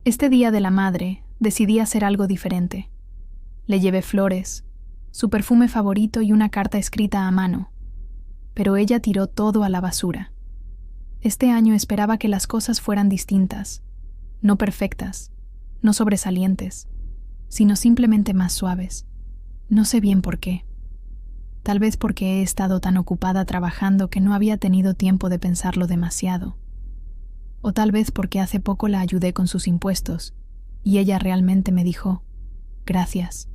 Este Día de la Madre decidí hacer algo diferente. Le llevé flores, su perfume favorito y una carta escrita a mano, pero ella tiró todo a la basura. Este año esperaba que las cosas fueran distintas, no perfectas, no sobresalientes, sino simplemente más suaves. No sé bien por qué. Tal vez porque he estado tan ocupada trabajando que no había tenido tiempo de pensarlo demasiado. O tal vez porque hace poco la ayudé con sus impuestos y ella realmente me dijo, gracias.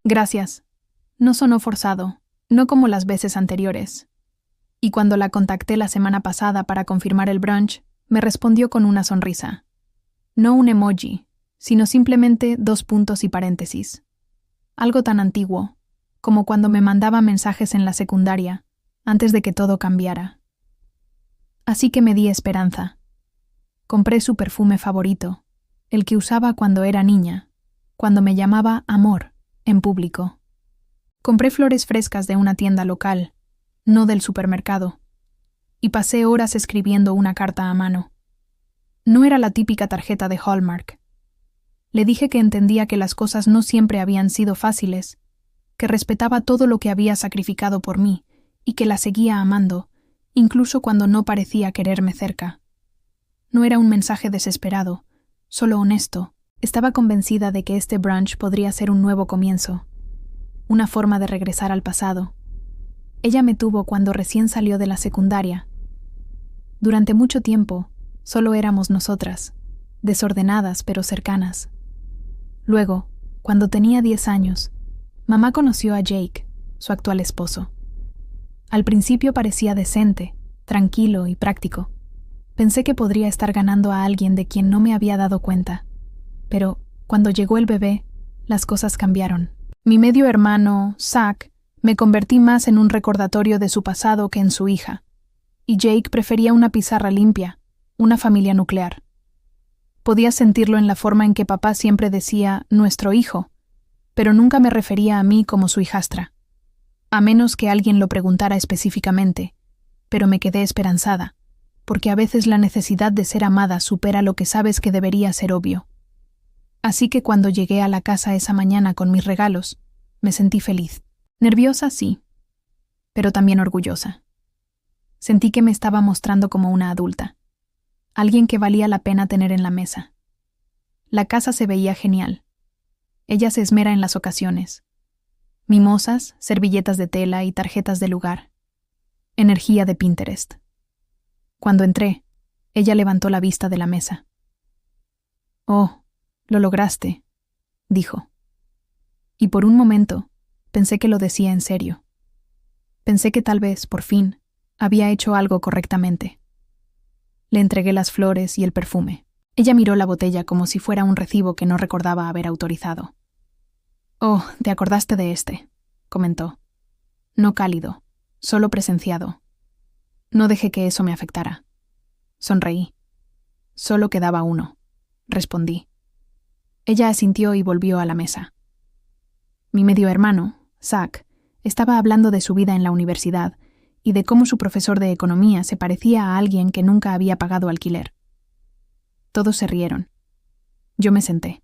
Gracias. No sonó forzado, no como las veces anteriores. Y cuando la contacté la semana pasada para confirmar el brunch, me respondió con una sonrisa. No un emoji, sino simplemente 2 puntos y paréntesis. Algo tan antiguo, como cuando me mandaba mensajes en la secundaria, antes de que todo cambiara. Así que me di esperanza. Compré su perfume favorito, el que usaba cuando era niña, cuando me llamaba amor, en público. Compré flores frescas de una tienda local, no del supermercado, y pasé horas escribiendo una carta a mano. No era la típica tarjeta de Hallmark. Le dije que entendía que las cosas no siempre habían sido fáciles, que respetaba todo lo que había sacrificado por mí y que la seguía amando, incluso cuando no parecía quererme cerca. No era un mensaje desesperado, solo honesto. Estaba convencida de que este brunch podría ser un nuevo comienzo, una forma de regresar al pasado. Ella me tuvo cuando recién salió de la secundaria. Durante mucho tiempo, solo éramos nosotras, desordenadas pero cercanas. Luego, cuando tenía 10 años, mamá conoció a Jake, su actual esposo. Al principio parecía decente, tranquilo y práctico. Pensé que podría estar ganando a alguien de quien no me había dado cuenta. Pero, cuando llegó el bebé, las cosas cambiaron. Mi medio hermano, Zach, me convertí más en un recordatorio de su pasado que en su hija. Y Jake prefería una pizarra limpia, una familia nuclear. Podía sentirlo en la forma en que papá siempre decía «nuestro hijo», pero nunca me refería a mí como su hijastra. A menos que alguien lo preguntara específicamente, pero me quedé esperanzada, porque a veces la necesidad de ser amada supera lo que sabes que debería ser obvio. Así que cuando llegué a la casa esa mañana con mis regalos, me sentí feliz. Nerviosa, sí, pero también orgullosa. Sentí que me estaba mostrando como una adulta, alguien que valía la pena tener en la mesa. La casa se veía genial. Ella se esmera en las ocasiones. Mimosas, servilletas de tela y tarjetas de lugar. Energía de Pinterest. Cuando entré, ella levantó la vista de la mesa. «Oh, lo lograste», dijo. Y por un momento, pensé que lo decía en serio. Pensé que tal vez, por fin, había hecho algo correctamente. Le entregué las flores y el perfume. Ella miró la botella como si fuera un recibo que no recordaba haber autorizado. «Oh, te acordaste de este», comentó. «No cálido, solo presenciado. No dejé que eso me afectara». Sonreí. «Solo quedaba uno», respondí. Ella asintió y volvió a la mesa. Mi medio hermano, Zach, estaba hablando de su vida en la universidad y de cómo su profesor de economía se parecía a alguien que nunca había pagado alquiler. Todos se rieron. Yo me senté.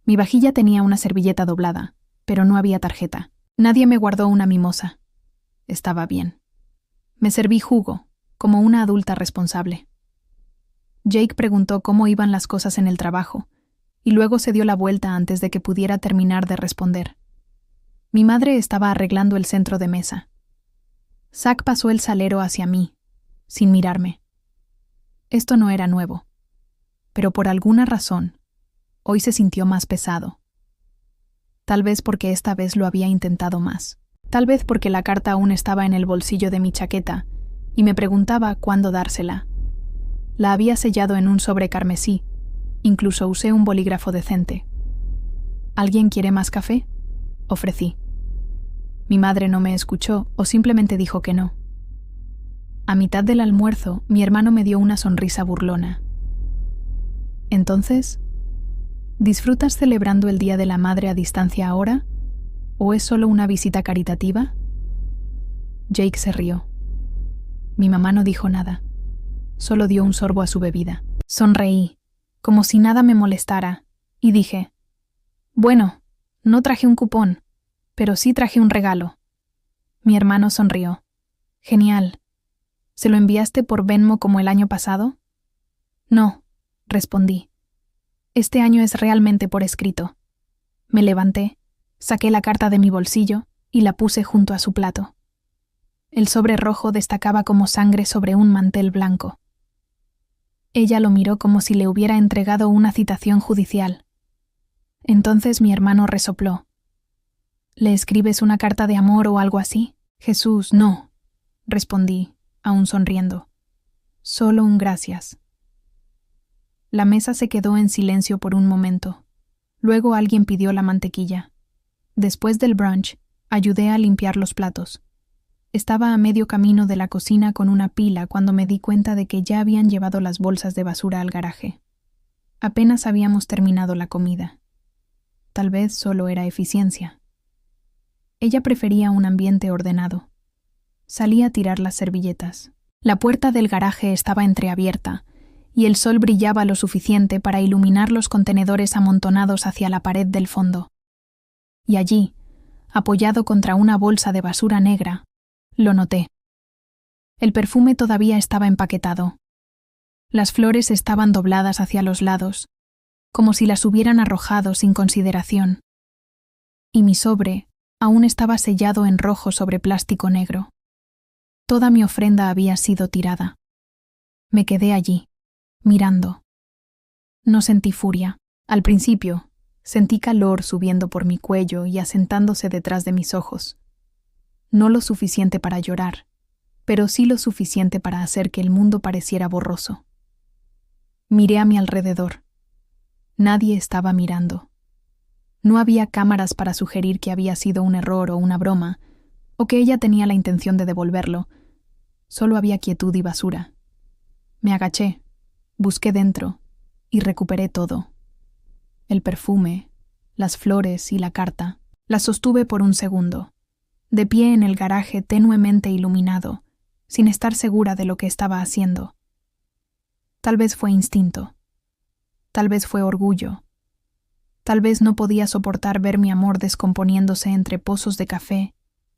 Mi vajilla tenía una servilleta doblada, pero no había tarjeta. Nadie me guardó una mimosa. Estaba bien. Me serví jugo, como una adulta responsable. Jake preguntó cómo iban las cosas en el trabajo, y luego se dio la vuelta antes de que pudiera terminar de responder. Mi madre estaba arreglando el centro de mesa. Zach pasó el salero hacia mí, sin mirarme. Esto no era nuevo, pero por alguna razón, hoy se sintió más pesado. Tal vez porque esta vez lo había intentado más. Tal vez porque la carta aún estaba en el bolsillo de mi chaqueta y me preguntaba cuándo dársela. La había sellado en un sobre carmesí. Incluso usé un bolígrafo decente. ¿Alguien quiere más café?, ofrecí. Mi madre no me escuchó o simplemente dijo que no. A mitad del almuerzo, mi hermano me dio una sonrisa burlona. Entonces, ¿disfrutas celebrando el Día de la Madre a distancia ahora? ¿O es solo una visita caritativa? Jake se rió. Mi mamá no dijo nada. Solo dio un sorbo a su bebida. Sonreí, como si nada me molestara, y dije, «Bueno, no traje un cupón, pero sí traje un regalo». Mi hermano sonrió. «Genial. ¿Se lo enviaste por Venmo como el año pasado?» «No», respondí. «Este año es realmente por escrito». Me levanté, saqué la carta de mi bolsillo y la puse junto a su plato. El sobre rojo destacaba como sangre sobre un mantel blanco. Ella lo miró como si le hubiera entregado una citación judicial. Entonces mi hermano resopló. «¿Le escribes una carta de amor o algo así?» «Jesús, no», respondí, aún sonriendo. «Solo un gracias». La mesa se quedó en silencio por un momento. Luego alguien pidió la mantequilla. Después del brunch, ayudé a limpiar los platos. Estaba a medio camino de la cocina con una pila cuando me di cuenta de que ya habían llevado las bolsas de basura al garaje. Apenas habíamos terminado la comida. Tal vez solo era eficiencia. Ella prefería un ambiente ordenado. Salí a tirar las servilletas. La puerta del garaje estaba entreabierta, y el sol brillaba lo suficiente para iluminar los contenedores amontonados hacia la pared del fondo. Y allí, apoyado contra una bolsa de basura negra, lo noté. El perfume todavía estaba empaquetado. Las flores estaban dobladas hacia los lados, como si las hubieran arrojado sin consideración. Y mi sobre aún estaba sellado en rojo sobre plástico negro. Toda mi ofrenda había sido tirada. Me quedé allí, mirando. No sentí furia. Al principio, sentí calor subiendo por mi cuello y asentándose detrás de mis ojos. No lo suficiente para llorar, pero sí lo suficiente para hacer que el mundo pareciera borroso. Miré a mi alrededor. Nadie estaba mirando. No había cámaras para sugerir que había sido un error o una broma, o que ella tenía la intención de devolverlo. Solo había quietud y basura. Me agaché, busqué dentro y recuperé todo. El perfume, las flores y la carta. Las sostuve por un segundo, de pie en el garaje tenuemente iluminado, sin estar segura de lo que estaba haciendo. Tal vez fue instinto. Tal vez fue orgullo. Tal vez no podía soportar ver mi amor descomponiéndose entre pozos de café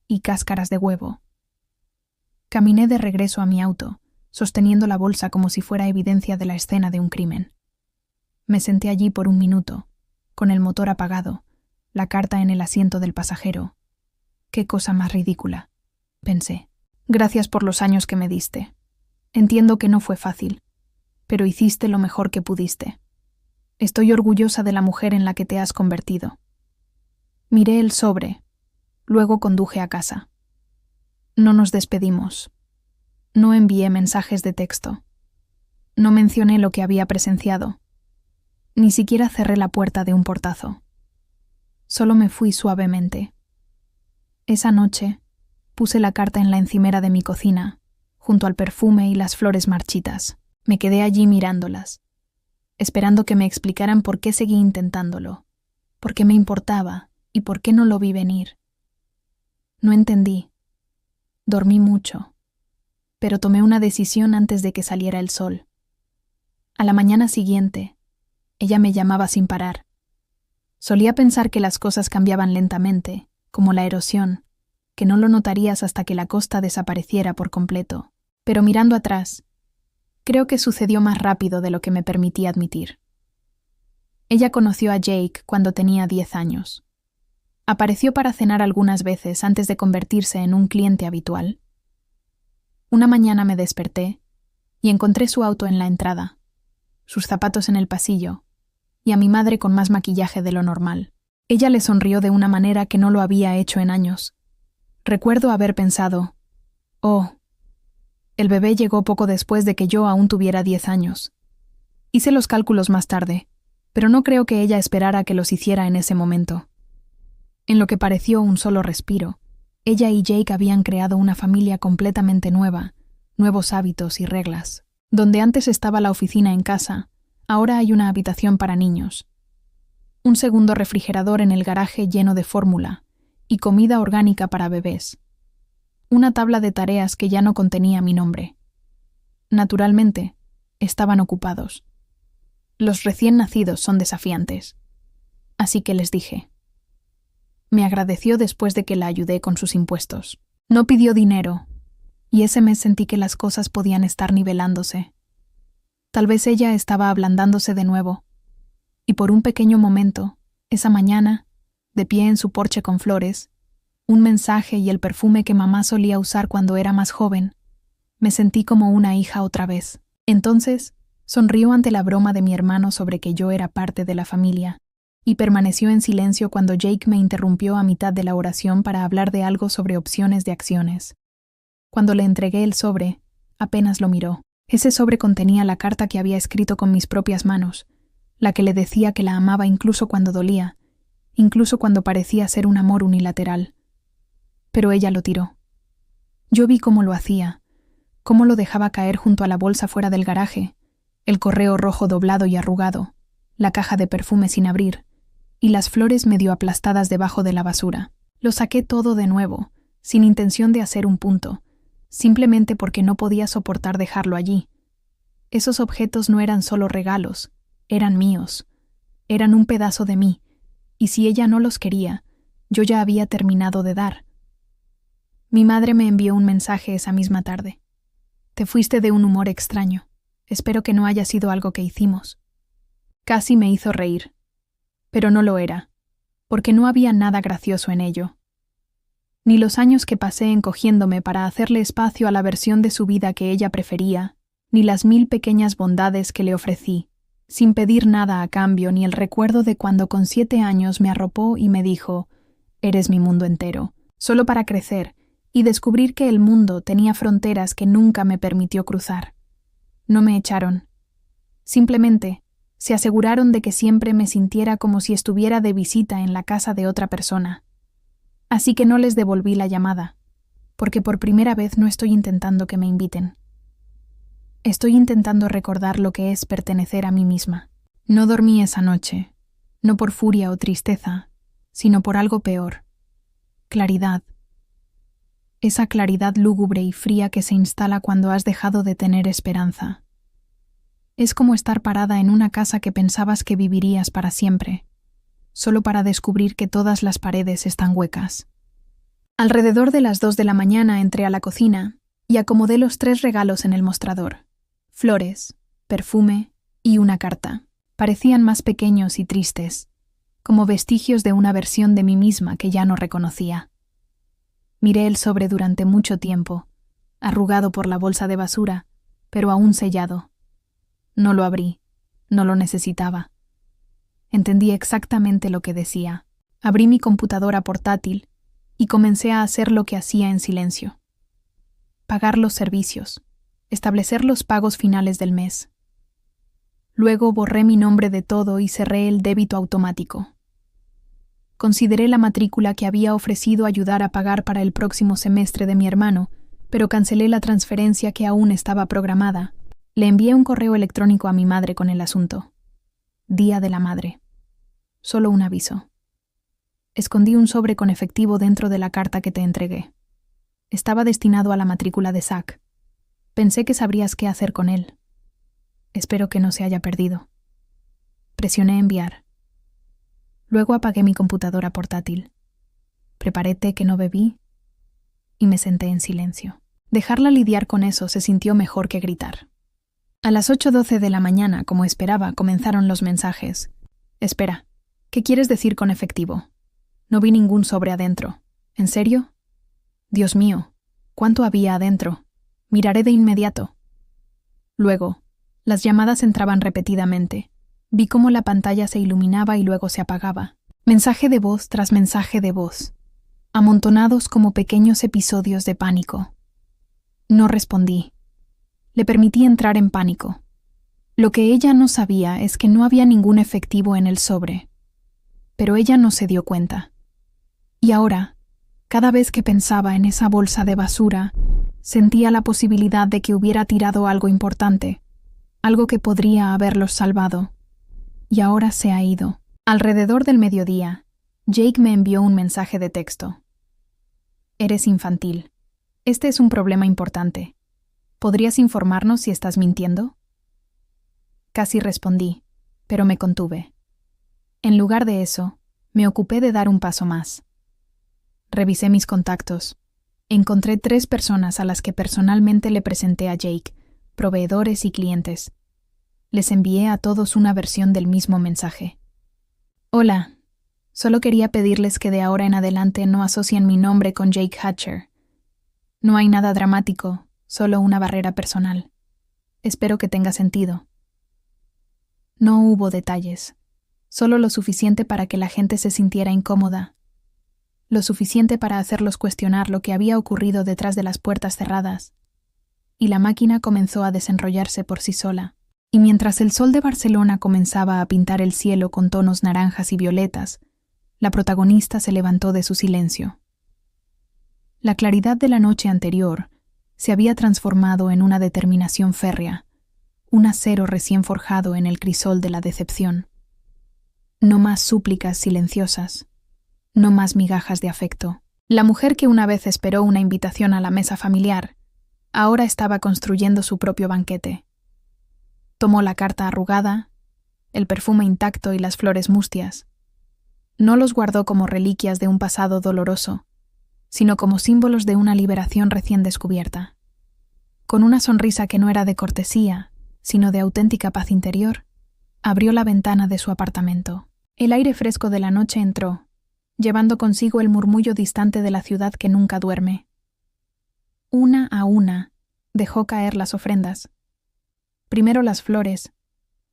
y cáscaras de huevo. Caminé de regreso a mi auto, sosteniendo la bolsa como si fuera evidencia de la escena de un crimen. Me senté allí por un minuto, con el motor apagado, la carta en el asiento del pasajero. «Qué cosa más ridícula», pensé. «Gracias por los años que me diste. Entiendo que no fue fácil, pero hiciste lo mejor que pudiste. Estoy orgullosa de la mujer en la que te has convertido». Miré el sobre, luego conduje a casa. No nos despedimos. No envié mensajes de texto. No mencioné lo que había presenciado. Ni siquiera cerré la puerta de un portazo. Solo me fui suavemente. Esa noche, puse la carta en la encimera de mi cocina, junto al perfume y las flores marchitas. Me quedé allí mirándolas, esperando que me explicaran por qué seguí intentándolo, por qué me importaba y por qué no lo vi venir. No entendí. Dormí mucho, pero tomé una decisión antes de que saliera el sol. A la mañana siguiente, ella me llamaba sin parar. Solía pensar que las cosas cambiaban lentamente, como la erosión, que no lo notarías hasta que la costa desapareciera por completo. Pero mirando atrás, creo que sucedió más rápido de lo que me permití admitir. Ella conoció a Jake cuando tenía 10 años. Apareció para cenar algunas veces antes de convertirse en un cliente habitual. Una mañana me desperté y encontré su auto en la entrada, sus zapatos en el pasillo y a mi madre con más maquillaje de lo normal. Ella le sonrió de una manera que no lo había hecho en años. Recuerdo haber pensado, «Oh, el bebé llegó poco después de que yo aún tuviera 10 años. Hice los cálculos más tarde, pero no creo que ella esperara que los hiciera en ese momento». En lo que pareció un solo respiro, ella y Jake habían creado una familia completamente nueva, nuevos hábitos y reglas. Donde antes estaba la oficina en casa, ahora hay una habitación para niños. Un segundo refrigerador en el garaje lleno de fórmula y comida orgánica para bebés. Una tabla de tareas que ya no contenía mi nombre. Naturalmente, estaban ocupados. Los recién nacidos son desafiantes. Así que les dije. Me agradeció después de que la ayudé con sus impuestos. No pidió dinero, y ese mes sentí que las cosas podían estar nivelándose. Tal vez ella estaba ablandándose de nuevo, y por un pequeño momento, esa mañana, de pie en su porche con flores, un mensaje y el perfume que mamá solía usar cuando era más joven, me sentí como una hija otra vez. Entonces, sonrió ante la broma de mi hermano sobre que yo era parte de la familia, y permaneció en silencio cuando Jake me interrumpió a mitad de la oración para hablar de algo sobre opciones de acciones. Cuando le entregué el sobre, apenas lo miró. Ese sobre contenía la carta que había escrito con mis propias manos, la que le decía que la amaba incluso cuando dolía, incluso cuando parecía ser un amor unilateral. Pero ella lo tiró. Yo vi cómo lo hacía, cómo lo dejaba caer junto a la bolsa fuera del garaje, el correo rojo doblado y arrugado, la caja de perfume sin abrir, y las flores medio aplastadas debajo de la basura. Lo saqué todo de nuevo, sin intención de hacer un punto, simplemente porque no podía soportar dejarlo allí. Esos objetos no eran solo regalos, eran míos, eran un pedazo de mí, y si ella no los quería, yo ya había terminado de dar. Mi madre me envió un mensaje esa misma tarde. Te fuiste de un humor extraño. Espero que no haya sido algo que hicimos. Casi me hizo reír, pero no lo era, porque no había nada gracioso en ello. Ni los años que pasé encogiéndome para hacerle espacio a la versión de su vida que ella prefería, ni las 1000 pequeñas bondades que le ofrecí, sin pedir nada a cambio, ni el recuerdo de cuando con 7 años me arropó y me dijo, «Eres mi mundo entero», solo para crecer y descubrir que el mundo tenía fronteras que nunca me permitió cruzar. No me echaron. Simplemente se aseguraron de que siempre me sintiera como si estuviera de visita en la casa de otra persona. Así que no les devolví la llamada, porque por primera vez no estoy intentando que me inviten. Estoy intentando recordar lo que es pertenecer a mí misma. No dormí esa noche, no por furia o tristeza, sino por algo peor. Claridad. Esa claridad lúgubre y fría que se instala cuando has dejado de tener esperanza. Es como estar parada en una casa que pensabas que vivirías para siempre, solo para descubrir que todas las paredes están huecas. Alrededor de las 2 de la mañana entré a la cocina y acomodé los 3 regalos en el mostrador. Flores, perfume y una carta. Parecían más pequeños y tristes, como vestigios de una versión de mí misma que ya no reconocía. Miré el sobre durante mucho tiempo, arrugado por la bolsa de basura, pero aún sellado. No lo abrí, no lo necesitaba. Entendí exactamente lo que decía. Abrí mi computadora portátil y comencé a hacer lo que hacía en silencio. Pagar los servicios, establecer los pagos finales del mes. Luego borré mi nombre de todo y cerré el débito automático. Consideré la matrícula que había ofrecido ayudar a pagar para el próximo semestre de mi hermano, pero cancelé la transferencia que aún estaba programada. Le envié un correo electrónico a mi madre con el asunto. Día de la Madre. Solo un aviso. Escondí un sobre con efectivo dentro de la carta que te entregué. Estaba destinado a la matrícula de Zach. Pensé que sabrías qué hacer con él. Espero que no se haya perdido. Presioné enviar. Luego apagué mi computadora portátil. Preparé té que no bebí y me senté en silencio. Dejarla lidiar con eso se sintió mejor que gritar. A las 8:12 de la mañana, como esperaba, comenzaron los mensajes. Espera, ¿qué quieres decir con efectivo? No vi ningún sobre adentro. ¿En serio? Dios mío, ¿cuánto había adentro? Miraré de inmediato. Luego, las llamadas entraban repetidamente. Vi cómo la pantalla se iluminaba y luego se apagaba. Mensaje de voz tras mensaje de voz, amontonados como pequeños episodios de pánico. No respondí. Le permití entrar en pánico. Lo que ella no sabía es que no había ningún efectivo en el sobre. Pero ella no se dio cuenta. Y ahora, cada vez que pensaba en esa bolsa de basura, sentía la posibilidad de que hubiera tirado algo importante, algo que podría haberlos salvado. Y ahora se ha ido. Alrededor del mediodía, Jake me envió un mensaje de texto. Eres infantil. Este es un problema importante. ¿Podrías informarnos si estás mintiendo? Casi respondí, pero me contuve. En lugar de eso, me ocupé de dar un paso más. Revisé mis contactos. Encontré 3 personas a las que personalmente le presenté a Jake, proveedores y clientes. Les envié a todos una versión del mismo mensaje. Hola, solo quería pedirles que de ahora en adelante no asocien mi nombre con Jake Hatcher. No hay nada dramático, solo una barrera personal. Espero que tenga sentido. No hubo detalles, solo lo suficiente para que la gente se sintiera incómoda, lo suficiente para hacerlos cuestionar lo que había ocurrido detrás de las puertas cerradas. Y la máquina comenzó a desenrollarse por sí sola. Y mientras el sol de Barcelona comenzaba a pintar el cielo con tonos naranjas y violetas, la protagonista se levantó de su silencio. La claridad de la noche anterior se había transformado en una determinación férrea, un acero recién forjado en el crisol de la decepción. No más súplicas silenciosas, no más migajas de afecto. La mujer que una vez esperó una invitación a la mesa familiar, ahora estaba construyendo su propio banquete. Tomó la carta arrugada, el perfume intacto y las flores mustias. No los guardó como reliquias de un pasado doloroso, sino como símbolos de una liberación recién descubierta. Con una sonrisa que no era de cortesía, sino de auténtica paz interior, abrió la ventana de su apartamento. El aire fresco de la noche entró, llevando consigo el murmullo distante de la ciudad que nunca duerme. Una a una, dejó caer las ofrendas. Primero las flores,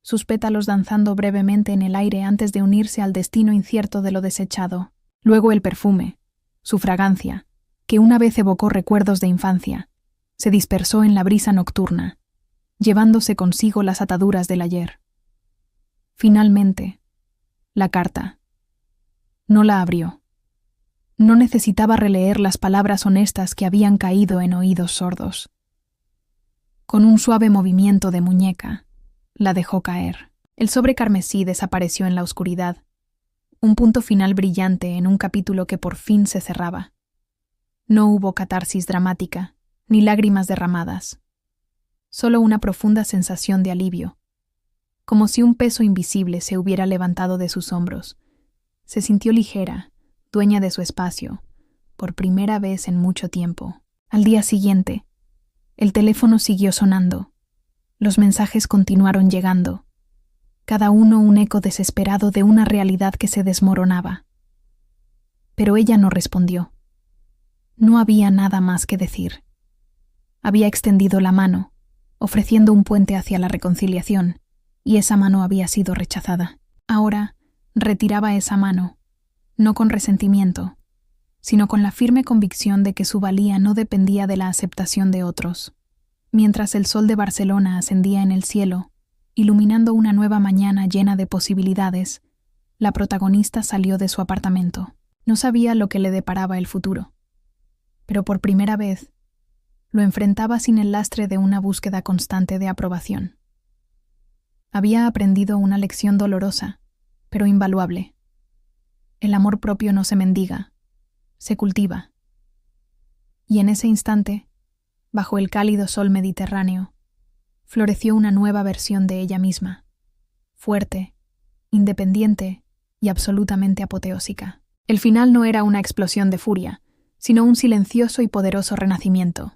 sus pétalos danzando brevemente en el aire antes de unirse al destino incierto de lo desechado. Luego el perfume, su fragancia, que una vez evocó recuerdos de infancia, se dispersó en la brisa nocturna, llevándose consigo las ataduras del ayer. Finalmente, la carta. No la abrió. No necesitaba releer las palabras honestas que habían caído en oídos sordos. Con un suave movimiento de muñeca, la dejó caer. El sobre carmesí desapareció en la oscuridad, un punto final brillante en un capítulo que por fin se cerraba. No hubo catarsis dramática, ni lágrimas derramadas. Solo una profunda sensación de alivio, como si un peso invisible se hubiera levantado de sus hombros. Se sintió ligera, dueña de su espacio, por primera vez en mucho tiempo. Al día siguiente, el teléfono siguió sonando. Los mensajes continuaron llegando, cada uno un eco desesperado de una realidad que se desmoronaba. Pero ella no respondió. No había nada más que decir. Había extendido la mano, ofreciendo un puente hacia la reconciliación, y esa mano había sido rechazada. Ahora retiraba esa mano, no con resentimiento, sino con la firme convicción de que su valía no dependía de la aceptación de otros. Mientras el sol de Barcelona ascendía en el cielo, iluminando una nueva mañana llena de posibilidades, la protagonista salió de su apartamento. No sabía lo que le deparaba el futuro, pero por primera vez lo enfrentaba sin el lastre de una búsqueda constante de aprobación. Había aprendido una lección dolorosa, pero invaluable. El amor propio no se mendiga, se cultiva. Y en ese instante, bajo el cálido sol mediterráneo, floreció una nueva versión de ella misma, fuerte, independiente y absolutamente apoteósica. El final no era una explosión de furia, sino un silencioso y poderoso renacimiento.